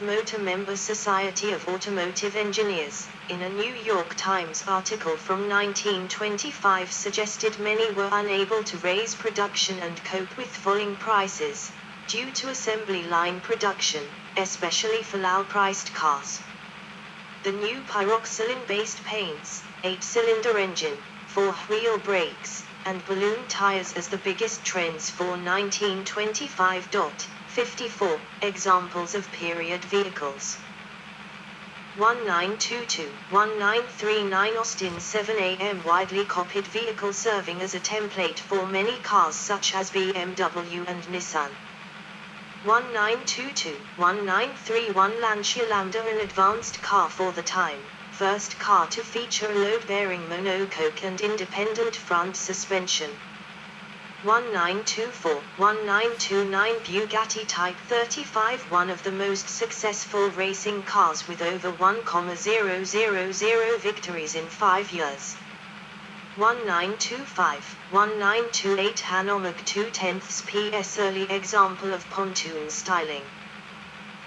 Motor Member Society of Automotive Engineers, in a New York Times article from 1925 suggested many were unable to raise production and cope with falling prices, due to assembly line production, especially for low-priced cars. The new pyroxylin-based paints, 8-cylinder engine, 4-wheel brakes, and balloon tires as the biggest trends for 1925. 54 examples of period vehicles. 1922-1939 Austin 7 AM widely copied vehicle serving as a template for many cars such as BMW and Nissan. 1922-1931 Lancia Lambda, an advanced car for the time, first car to feature a load-bearing monocoque and independent front suspension. 1924-1929 Bugatti Type 35, one of the most successful racing cars with over 1,000 victories in 5 years. 1925-1928 Hanomag 2/10 PS, early example of pontoon styling.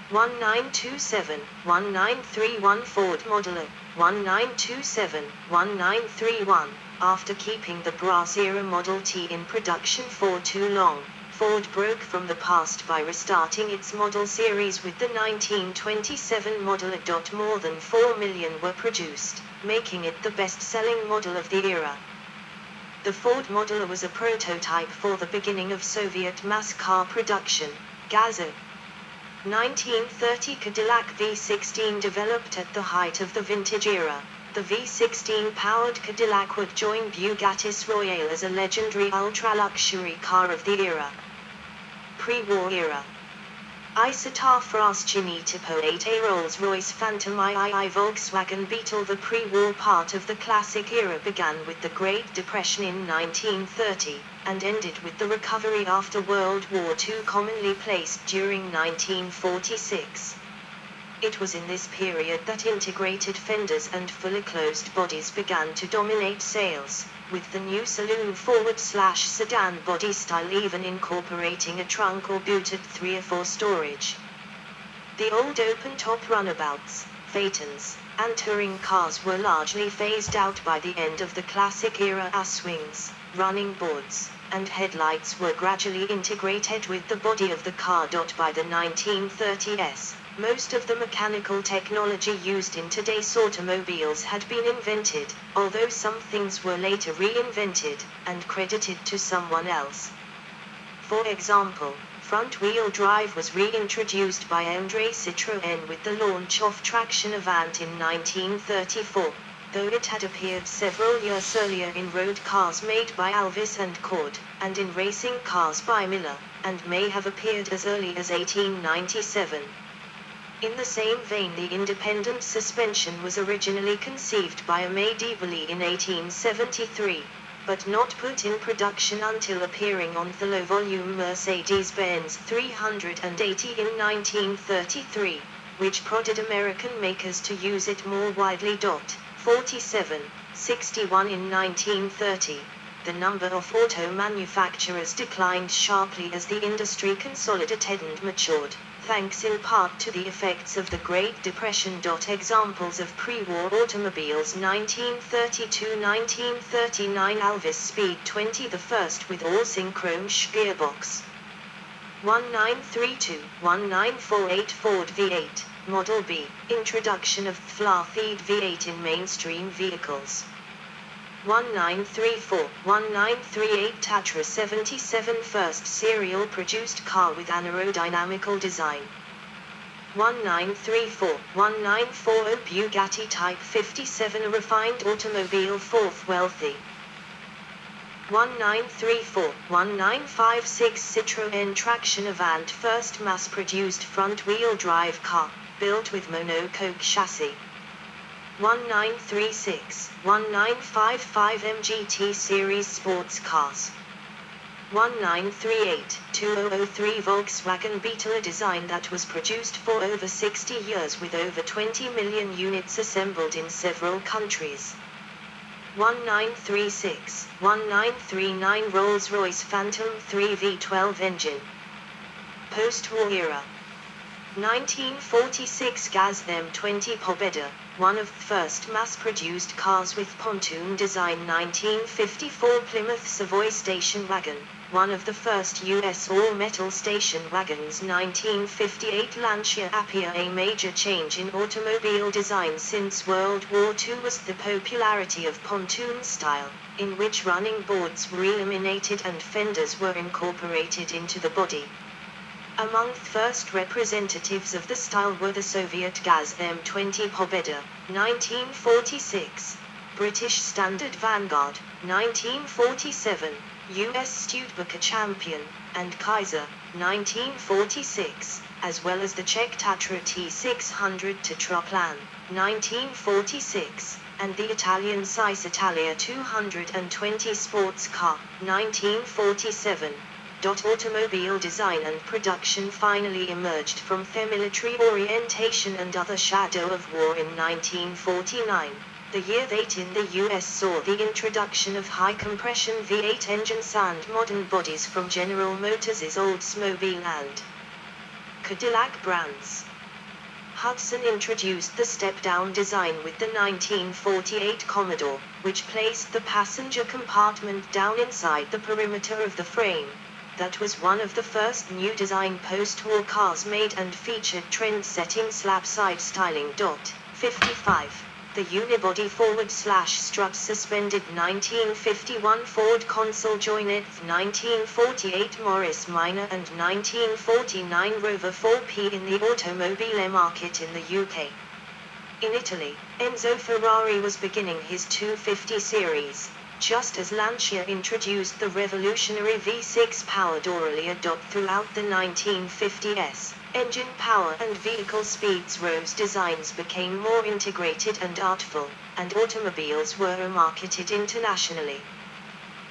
1927-1931 Ford Model 1927-1931. After keeping the brass-era Model T in production for too long, Ford broke from the past by restarting its model series with the 1927 Model A. More than 4 million were produced, making it the best-selling model of the era. The Ford Model A was a prototype for the beginning of Soviet mass car production, Gaza. 1930 Cadillac V16 developed at the height of the vintage era. The V16-powered Cadillac would join Bugattis Royale as a legendary ultra-luxury car of the era. Pre-war era. Isotár Frascini Tipo 8A Rolls-Royce Phantom III Volkswagen Beetle. The pre-war part of the classic era began with the Great Depression in 1930, and ended with the recovery after World War II, commonly placed during 1946. It was in this period that integrated fenders and fully closed bodies began to dominate sales, with the new saloon forward/sedan body style even incorporating a trunk or boot at 3 or 4 storage. The old open-top runabouts, phaetons, and touring cars were largely phased out by the end of the classic era. S-wings, running boards, and headlights were gradually integrated with the body of the car. By the 1930s, most of the mechanical technology used in today's automobiles had been invented, although some things were later reinvented and credited to someone else. For example, front-wheel drive was reintroduced by André Citroën with the launch of Traction Avant in 1934, though it had appeared several years earlier in road cars made by Alvis and Cord, and in racing cars by Miller, and may have appeared as early as 1897. In the same vein, the independent suspension was originally conceived by Aimé de Bully in 1873, but not put in production until appearing on the low-volume Mercedes-Benz 380 in 1933, which prodded American makers to use it more widely. 47-61 in 1930. The number of auto manufacturers declined sharply as the industry consolidated and matured, thanks in part to the effects of the Great Depression. Examples of pre-war automobiles: 1932-1939 Alvis Speed 20, the first with all-synchronous gearbox. 1932-1948 Ford V8, Model B, introduction of flat-feed V8 in mainstream vehicles. 1934-1938 Tatra 77, first serial-produced car with an aerodynamical design. 1934-1940 Bugatti Type 57, a refined automobile, fourth wealthy. 1934-1956 Citroën Traction Avant, first mass-produced front-wheel drive car, built with monocoque chassis. 1936-1955 MGT series sports cars. 1938-2003 Volkswagen Beetle, a design that was produced for over 60 years with over 20 million units assembled in several countries. 1936-1939 Rolls-Royce Phantom 3 V12 engine. Post-war era. 1946 Gaz M20 Pobeda, one of the first mass-produced cars with pontoon design. 1954 Plymouth Savoy station wagon, one of the first U.S. all-metal station wagons. 1958 Lancia Appia. A major change in automobile design since World War II was the popularity of pontoon style, in which running boards were eliminated and fenders were incorporated into the body. Among the first representatives of the style were the Soviet Gaz M20 Pobeda, 1946, British Standard Vanguard, 1947, U.S. Studebaker Champion, and Kaiser, 1946, as well as the Czech Tatra T600 Tetraplan, 1946, and the Italian Cis Italia 220 sports car, 1947. Automobile design and production finally emerged from their military orientation and other shadow of war in 1949, the year that in the US saw the introduction of high-compression V8 engines and modern bodies from General Motors' Oldsmobile and Cadillac brands. Hudson introduced the step-down design with the 1948 Commodore, which placed the passenger compartment down inside the perimeter of the frame. That was one of the first new design post-war cars made and featured trend-setting slab-side styling. 55. The unibody forward/strut suspended. 1951 Ford Consul Joynet. 1948 Morris Minor and 1949 Rover 4P in the automobile market in the UK. In Italy, Enzo Ferrari was beginning his 250 series, just as Lancia introduced the revolutionary V6-powered Aurelia. Throughout the 1950s, engine power and vehicle speeds rose, designs became more integrated and artful, and automobiles were marketed internationally.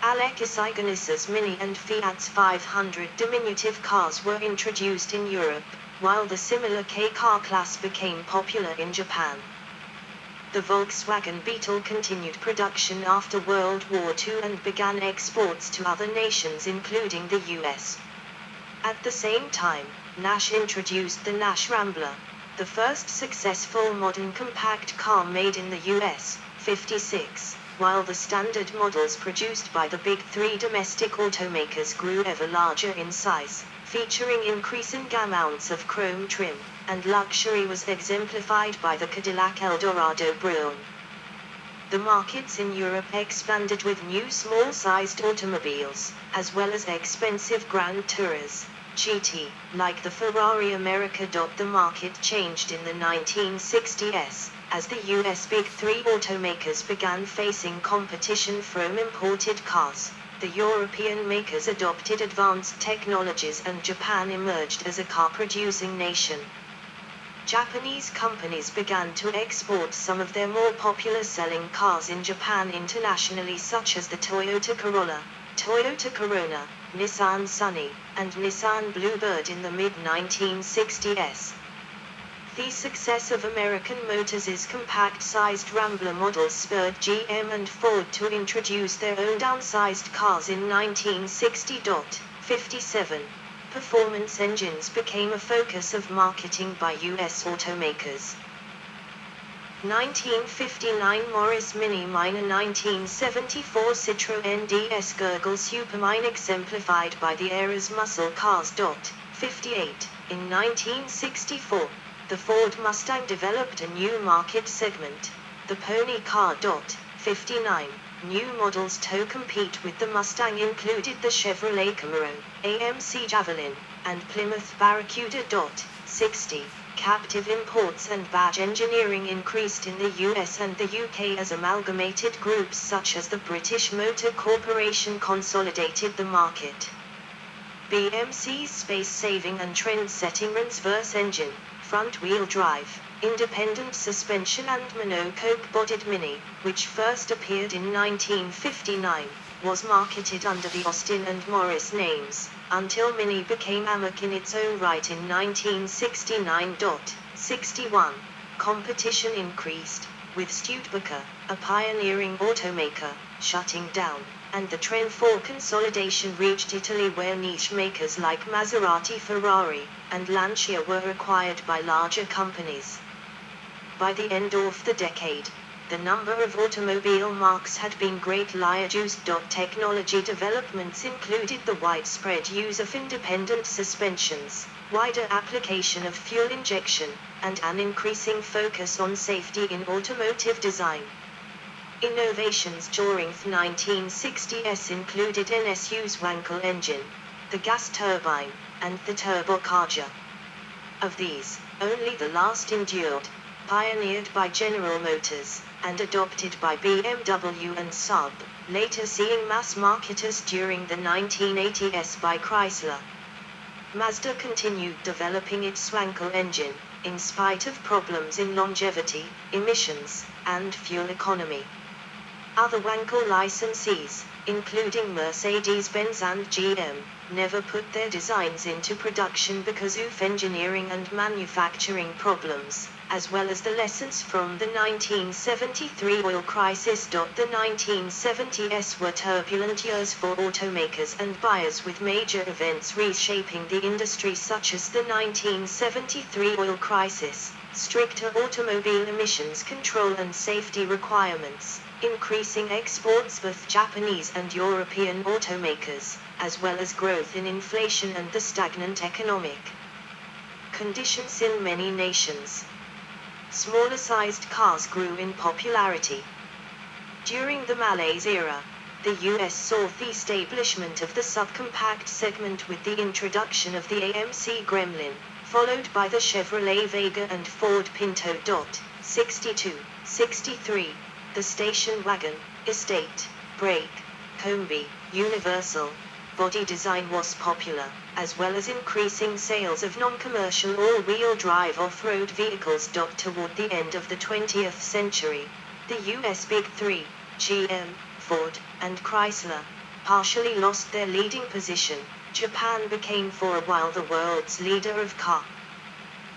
Alexis Igonis's Mini and Fiat's 500 diminutive cars were introduced in Europe, while the similar K-car class became popular in Japan. The Volkswagen Beetle continued production after World War II and began exports to other nations including the US. At the same time, Nash introduced the Nash Rambler, the first successful modern compact car made in the US, 56, while the standard models produced by the big three domestic automakers grew ever larger in size, featuring increasing amounts of chrome trim, and luxury was exemplified by the Cadillac Eldorado Braun. The markets in Europe expanded with new small-sized automobiles, as well as expensive Grand Tourers, GT, like the Ferrari America. The market changed in the 1960s, as the US Big Three automakers began facing competition from imported cars. The European makers adopted advanced technologies and Japan emerged as a car-producing nation. Japanese companies began to export some of their more popular selling cars in Japan internationally, such as the Toyota Corolla, Toyota Corona, Nissan Sunny, and Nissan Bluebird in the mid-1960s. The success of American Motors' compact-sized Rambler models spurred GM and Ford to introduce their own downsized cars in 1960. 57. Performance engines became a focus of marketing by US automakers. 1959 Morris Mini Minor. 1974 Citroën DS Gurgle Supermine exemplified by the era's muscle cars. 58. In 1964, the Ford Mustang developed a new market segment, the pony car. 59. New models to compete with the Mustang included the Chevrolet Camaro, AMC Javelin, and Plymouth Barracuda. 60. Captive imports and badge engineering increased in the US and the UK as amalgamated groups such as the British Motor Corporation consolidated the market. BMC's space-saving and trend-setting transverse engine, front-wheel drive, independent suspension and monocoque-bodied Mini, which first appeared in 1959, was marketed under the Austin and Morris names, until Mini became AMAC in its own right in 1969. 61. Competition increased, with Studebaker, a pioneering automaker, shutting down. and the trend for consolidation reached Italy, where niche makers like Maserati, Ferrari, and Lancia were acquired by larger companies. By the end of the decade, the number of automobile marques had been greatly reduced. Technology developments included the widespread use of independent suspensions, wider application of fuel injection, and an increasing focus on safety in automotive design. Innovations during the 1960s included NSU's Wankel engine, the gas turbine, and the turbocharger. Of these, only the last endured, pioneered by General Motors, and adopted by BMW and Saab, later seeing mass marketers during the 1980s by Chrysler. Mazda continued developing its Wankel engine, in spite of problems in longevity, emissions, and fuel economy. Other Wankel licensees, including Mercedes-Benz and GM, never put their designs into production because of engineering and manufacturing problems, as well as the lessons from the 1973 oil crisis. The 1970s were turbulent years for automakers and buyers, with major events reshaping the industry such as the 1973 oil crisis, stricter automobile emissions control and safety requirements, increasing exports with Japanese and European automakers, as well as growth in inflation and the stagnant economic conditions in many nations. Smaller-sized cars grew in popularity. During the Malaise era, the US saw the establishment of the subcompact segment with the introduction of the AMC Gremlin, followed by the Chevrolet Vega and Ford Pinto. 62, 63. The station wagon, estate, brake, combi, universal body design was popular, as well as increasing sales of non-commercial all-wheel drive off-road vehicles. Toward the end of the 20th century, the US Big Three, GM, Ford, and Chrysler, partially lost their leading position. Japan became for a while the world's leader of car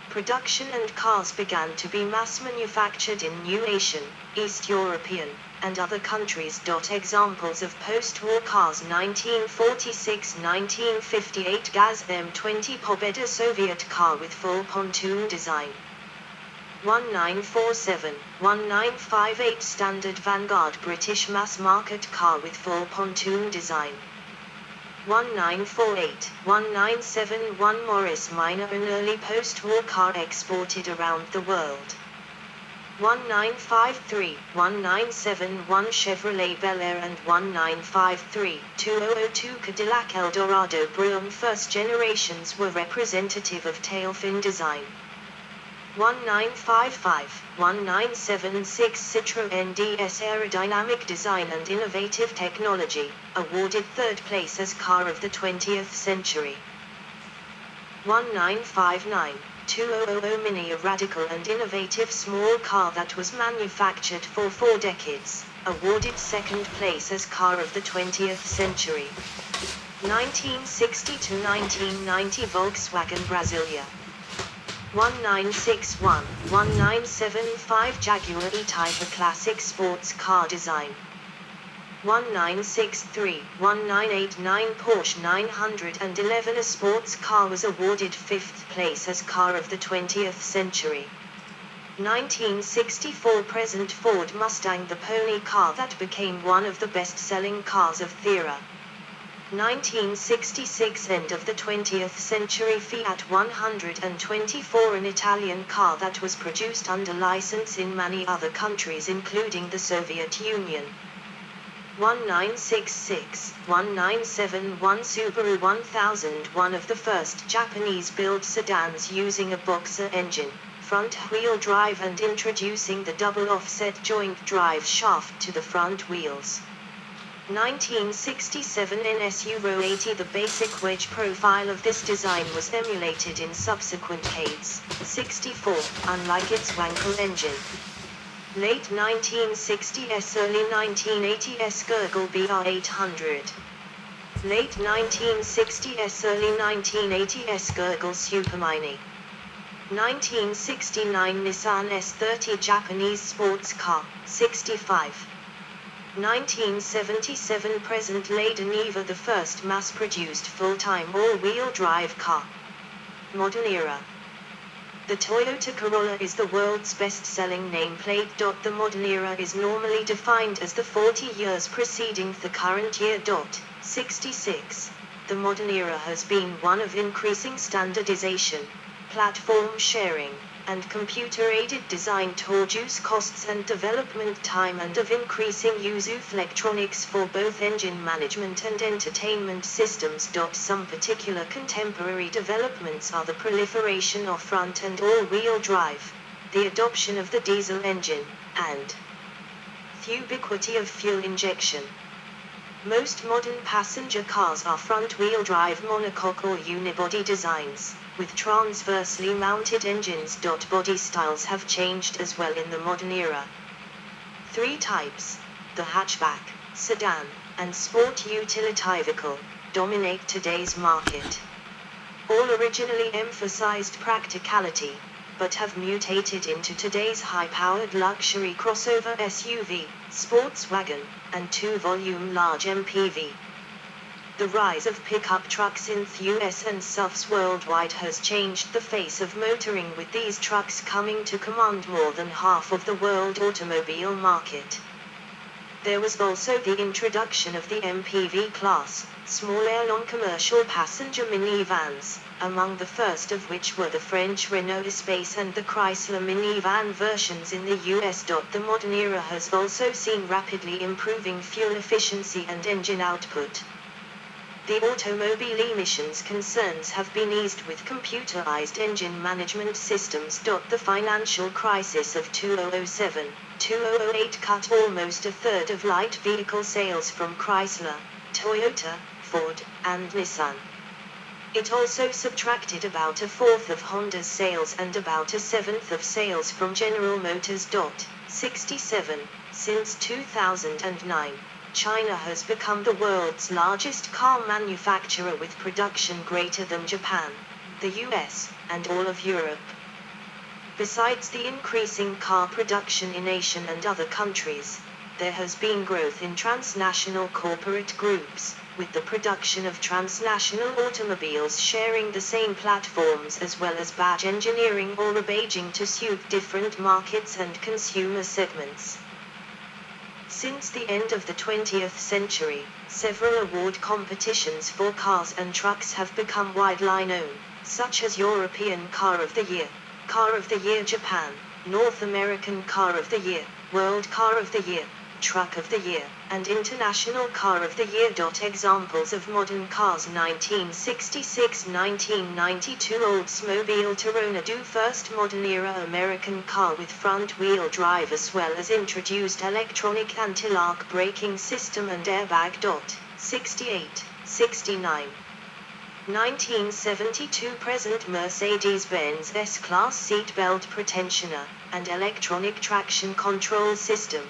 production, and cars began to be mass-manufactured in New Asian, East European, and other countries. Examples of post-war cars: 1946-1958 Gaz M20 Pobeda, Soviet car with full pontoon design. 1947-1958 Standard Vanguard, British mass-market car with full pontoon design. 1948-1971 Morris Minor, an early post-war car exported around the world. 1953-1971 Chevrolet Bel Air and 1953-2002 Cadillac Eldorado Brougham. First generations were representative of tailfin design. 1955-1976 Citroën DS, aerodynamic design and innovative technology, awarded third place as car of the 20th century. 1959-2000 Mini, a radical and innovative small car that was manufactured for 4 decades, awarded second place as car of the 20th century. 1960-1990 Volkswagen Brasilia. 1961-1975 Jaguar E-Type, a classic sports car design. 1963-1989 Porsche 911, a sports car, was awarded 5th place as car of the 20th century. 1964 present Ford Mustang, the pony car that became one of the best-selling cars of the era. 1966 end of the 20th century Fiat 124, an Italian car that was produced under license in many other countries including the Soviet Union. 1966-1971 Subaru 1000, one of the first Japanese-built sedans using a boxer engine, front-wheel drive, and introducing the double offset joint drive shaft to the front wheels. 1967 NS Euro 80, the basic wedge profile of this design was emulated in subsequent Cades. 64, unlike its Wankel engine. Late 1960s, early 1980s Gurgel BR800. Late 1960s, early 1980s Gurgel Supermini. 1969 Nissan S30, Japanese sports car. 65. 1977 present Lada Niva, the first mass-produced full-time all-wheel drive car. Modern era. The Toyota Corolla is the world's best-selling nameplate. The modern era is normally defined as the 40 years preceding the current year. 66. The modern era has been one of increasing standardization, platform sharing, and computer-aided design to reduce costs and development time, and of increasing use of electronics for both engine management and entertainment systems. Some particular contemporary developments are the proliferation of front and all-wheel drive, the adoption of the diesel engine, and the ubiquity of fuel injection. Most modern passenger cars are front-wheel drive monocoque or unibody designs, with transversely mounted engines. Body styles have changed as well in the modern era. Three types, the hatchback, sedan, and sport utility vehicle, dominate today's market. All originally emphasized practicality, but have mutated into today's high-powered luxury crossover SUV, sports wagon, and two-volume large MPV. The rise of pickup trucks in the US and SUVs worldwide has changed the face of motoring, with these trucks coming to command more than half of the world automobile market. There was also the introduction of the MPV class, small non-commercial passenger minivans, among the first of which were the French Renault Espace and the Chrysler minivan versions in the US. The modern era has also seen rapidly improving fuel efficiency and engine output. The automobile emissions concerns have been eased with computerized engine management systems. The financial crisis of 2007-2008 cut almost a third of light vehicle sales from Chrysler, Toyota, Ford, and Nissan. It also subtracted about a fourth of Honda's sales and about a seventh of sales from General Motors. 67. Since 2009, China has become the world's largest car manufacturer, with production greater than Japan, the US, and all of Europe. Besides the increasing car production in Asia and other countries, there has been growth in transnational corporate groups, with the production of transnational automobiles sharing the same platforms, as well as badge engineering or rebadging to suit different markets and consumer segments. Since the end of the 20th century, several award competitions for cars and trucks have become widely known, such as European Car of the Year, Car of the Year Japan, North American Car of the Year, World Car of the Year, Truck of the Year, and International Car of the Year. Examples of modern cars: 1966-1992 Oldsmobile Torino. First modern era American car with front-wheel drive, as well as introduced electronic anti-lock braking system and airbag. 68-69 1972 present Mercedes-Benz S-Class seatbelt pretensioner, and electronic traction control system.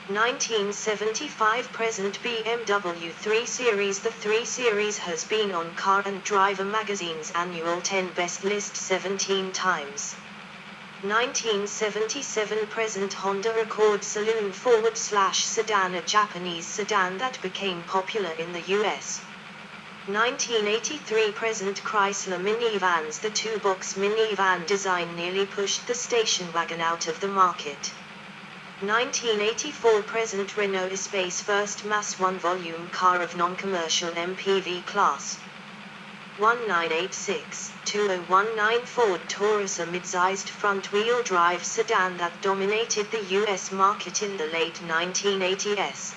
1975 present BMW 3 Series. The 3 Series has been on Car and Driver magazine's annual 10 Best list 17 times. 1977 present Honda Accord Saloon /sedan, a Japanese sedan that became popular in the US. 1983 present Chrysler minivans. The two-box minivan design nearly pushed the station wagon out of the market. 1984 present Renault Espace, first mass one-volume car of non-commercial MPV class. 1986-2019 Ford Taurus, a mid-sized front-wheel drive sedan that dominated the US market in the late 1980s.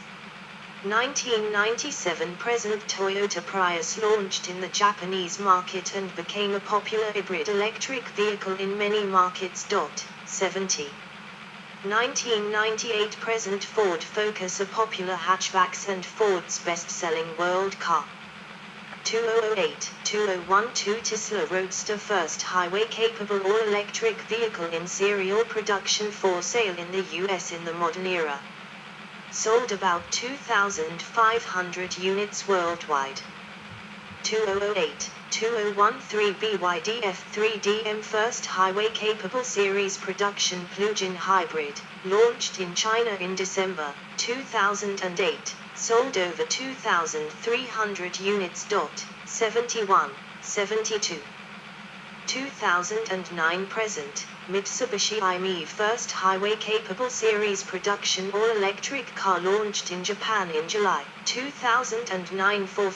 1997 present Toyota Prius, launched in the Japanese market and became a popular hybrid electric vehicle in many markets. 70. 1998 present Ford Focus, a popular hatchbacks and Ford's best-selling world car. 2008-2012 Tesla Roadster, first highway-capable all-electric vehicle in serial production for sale in the US in the modern era. Sold about 2,500 units worldwide. 2008, 2013 BYD F3DM first highway-capable series production plug-in hybrid, launched in China in December 2008, sold over 2,300 units. 71, 72. 2009 present, Mitsubishi i-MiEV first highway-capable series production all-electric car launched in Japan in July 2009 for